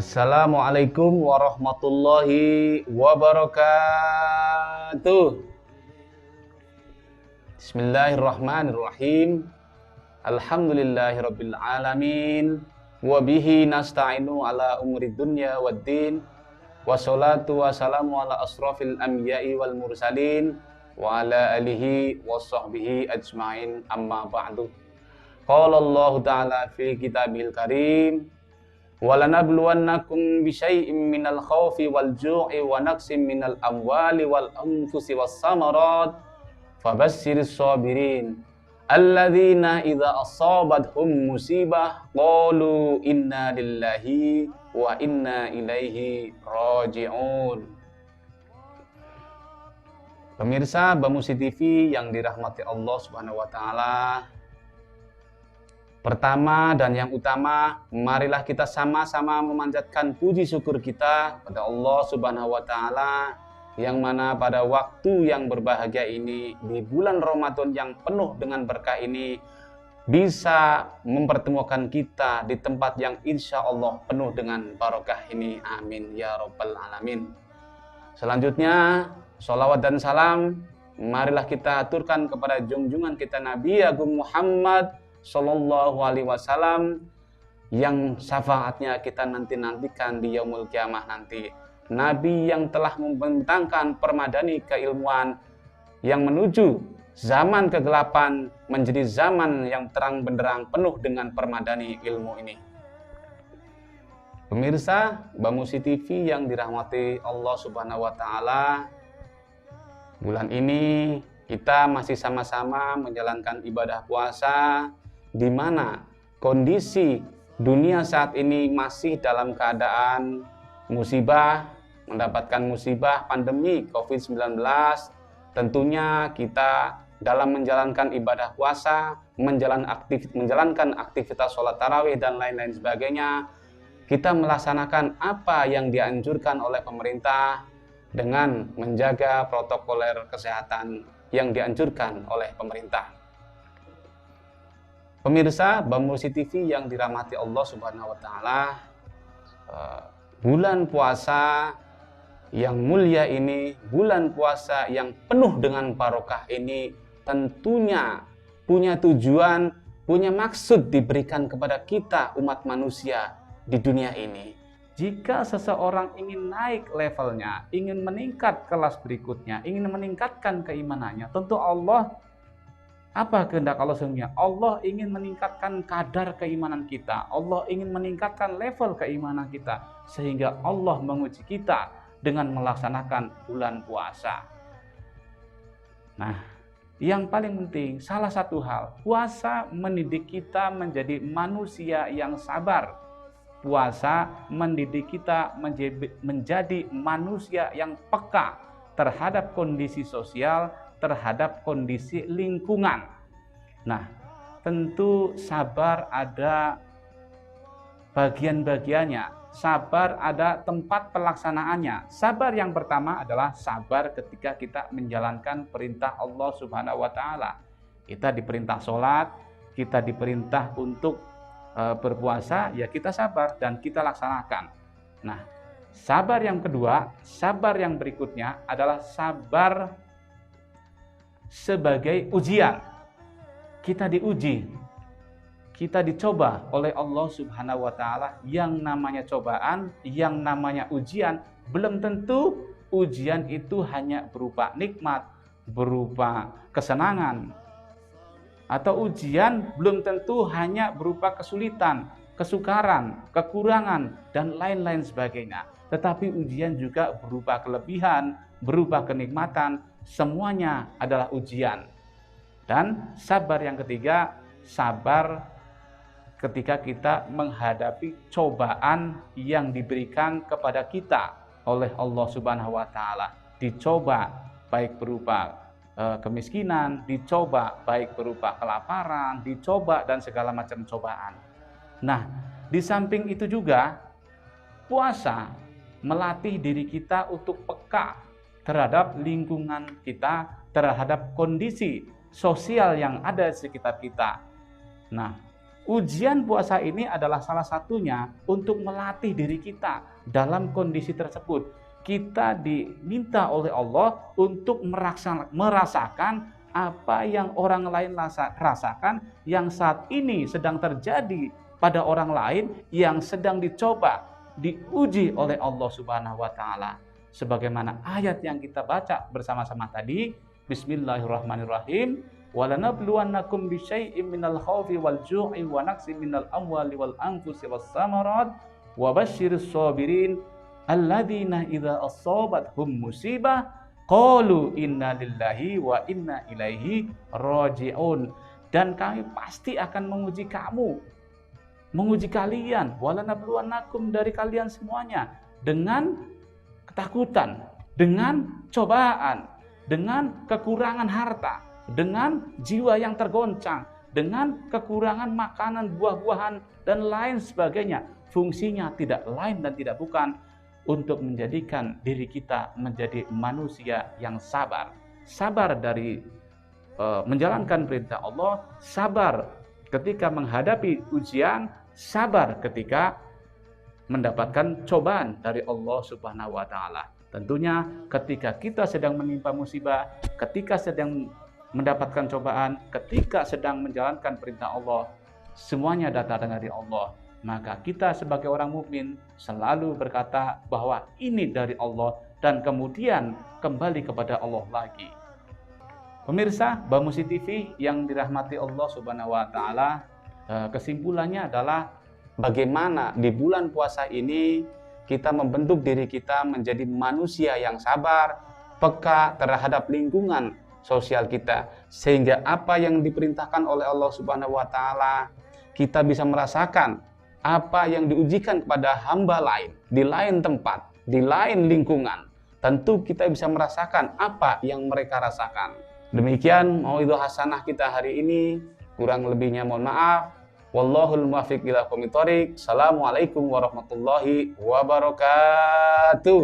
Assalamualaikum warahmatullahi wabarakatuh. Bismillahirrahmanirrahim. Alhamdulillahirabbil alamin. Wa bihi nasta'inu ala umuri dunya waddin. Wassalatu wassalamu ala asrafil anbiya'i wal mursalin wa ala alihi washabbihi ajmain, amma ba'du. Qala Allah ta'ala fi kitabil karim, walanabluwannakum bisyai'im minal khawfi wal ju'i wa naqsim minal amwali wal anfusi was samarat fabassiris sabirin alladzina idza asabathum musibah qalu inna lillahi wa inna ilaihi raji'un. Pemirsa Bamusi TV yang dirahmati Allah Subhanahu wa taala, pertama dan yang utama, marilah kita sama-sama memanjatkan puji syukur kita pada Allah Subhanahu wa taala yang mana pada waktu yang berbahagia ini, di bulan Ramadan yang penuh dengan berkah ini, bisa mempertemukan kita di tempat yang insya Allah penuh dengan barokah ini. Amin ya rabbal alamin. Selanjutnya, sholawat dan salam marilah kita aturkan kepada junjungan kita Nabi Agung Muhammad Sallallahu Alaihi Wasallam yang syafaatnya kita nantikan di yaumul kiamah nanti. Nabi yang telah membentangkan permadani keilmuan yang menuju zaman kegelapan menjadi zaman yang terang benderang penuh dengan permadani ilmu ini. Pemirsa Bamusi TV yang dirahmati Allah Subhanahu wa taala, bulan ini kita masih sama-sama menjalankan ibadah puasa, di mana kondisi dunia saat ini masih dalam keadaan musibah, mendapatkan musibah pandemi COVID-19. Tentunya kita dalam menjalankan ibadah puasa, menjalankan aktivitas sholat tarawih dan lain-lain sebagainya, kita melaksanakan apa yang dianjurkan oleh pemerintah dengan menjaga protokoler kesehatan yang dianjurkan oleh pemerintah. Pemirsa Bamusi TV yang dirahmati Allah Subhanahu wa taala, bulan puasa yang mulia ini, bulan puasa yang penuh dengan barokah ini tentunya punya tujuan, punya maksud diberikan kepada kita umat manusia di dunia ini. Jika seseorang ingin naik levelnya, ingin meningkat kelas berikutnya, ingin meningkatkan keimanannya, tentu Allah, apa kehendak Allah sesungguhnya? Allah ingin meningkatkan kadar keimanan kita. Allah ingin meningkatkan level keimanan kita. Sehingga Allah menguji kita dengan melaksanakan bulan puasa. Nah, yang paling penting, salah satu hal, puasa mendidik kita menjadi manusia yang sabar. Puasa mendidik kita menjadi manusia yang peka terhadap kondisi sosial, terhadap kondisi lingkungan. Nah, tentu sabar ada bagian-bagiannya, sabar ada tempat pelaksanaannya. Sabar yang pertama adalah sabar ketika kita menjalankan perintah Allah Subhanahu wa taala. Kita diperintah sholat, kita diperintah untuk berpuasa, ya kita sabar dan kita laksanakan. Nah, sabar yang kedua, sabar yang berikutnya adalah sabar sebagai ujian. Kita diuji, kita dicoba oleh Allah Subhanahu wa taala. Yang namanya cobaan, yang namanya ujian, belum tentu ujian itu hanya berupa nikmat, berupa kesenangan, atau ujian belum tentu hanya berupa kesulitan, kesukaran, kekurangan, dan lain-lain sebagainya. Tetapi ujian juga berupa kelebihan, berupa kenikmatan, semuanya adalah ujian. Dan sabar yang ketiga, sabar ketika kita menghadapi cobaan yang diberikan kepada kita oleh Allah Subhanahu wa taala. Dicoba baik berupa kemiskinan, dicoba baik berupa kelaparan, dicoba dan segala macam cobaan. Nah, di samping itu juga puasa melatih diri kita untuk peka terhadap lingkungan kita, terhadap kondisi sosial yang ada di sekitar kita. Nah, Ujian puasa ini adalah salah satunya untuk melatih diri kita dalam kondisi tersebut. Kita diminta oleh Allah untuk merasakan apa yang orang lain rasakan, yang saat ini sedang terjadi pada orang lain, yang sedang dicoba, diuji oleh Allah Subhanahu wa Ta'ala. Sebagaimana ayat yang kita baca bersama-sama tadi, Bismillahirrahmanirrahim. وَلَنَبْلُوَنَّكُمْ بِشَيْءٍ مِّنَ الْخَوْفِ وَالْجُوعِ وَنَقْصٍ مِّنَ الْأَمْوَالِ وَالْأَنفُسِ وَالثَّمَرَاتِ وَبَشِّرِ الصَّابِرِينَ الَّذِينَ إِذَا أَصَابَتْهُم مُّصِيبَةٌ قَالُوا إِنَّا لِلَّهِ وَإِنَّا إِلَيْهِ رَاجِعُونَ. Dan kami pasti akan menguji kamu, menguji kalian, walanabluwannakum, dari kalian semuanya, dengan ketakutan, dengan cobaan, dengan kekurangan harta, dengan jiwa yang tergoncang, dengan kekurangan makanan, buah-buahan, dan lain sebagainya. Fungsinya tidak lain dan tidak bukan untuk menjadikan diri kita menjadi manusia yang sabar. Sabar dari menjalankan perintah Allah, sabar ketika menghadapi ujian, sabar ketika mendapatkan cobaan dari Allah Subhanahu wa Ta'ala. Tentunya ketika kita sedang menimpa musibah, ketika sedang mendapatkan cobaan, ketika sedang menjalankan perintah Allah, semuanya datang dari Allah. Maka kita sebagai orang mukmin selalu berkata bahwa ini dari Allah dan kemudian kembali kepada Allah lagi. Pemirsa Bamusi TV yang dirahmati Allah Subhanahu wa Ta'ala, kesimpulannya adalah bagaimana di bulan puasa ini kita membentuk diri kita menjadi manusia yang sabar, peka terhadap lingkungan sosial kita, sehingga apa yang diperintahkan oleh Allah Subhanahu wa Ta'ala kita bisa merasakan, apa yang diujikan kepada hamba lain di lain tempat, di lain lingkungan, tentu kita bisa merasakan apa yang mereka rasakan. Demikian mauidhah hasanah kita hari ini, kurang lebihnya mohon maaf. Wallahul muwaffiq ila aqwamit thoriq. Assalamualaikum warahmatullahi wabarakatuh.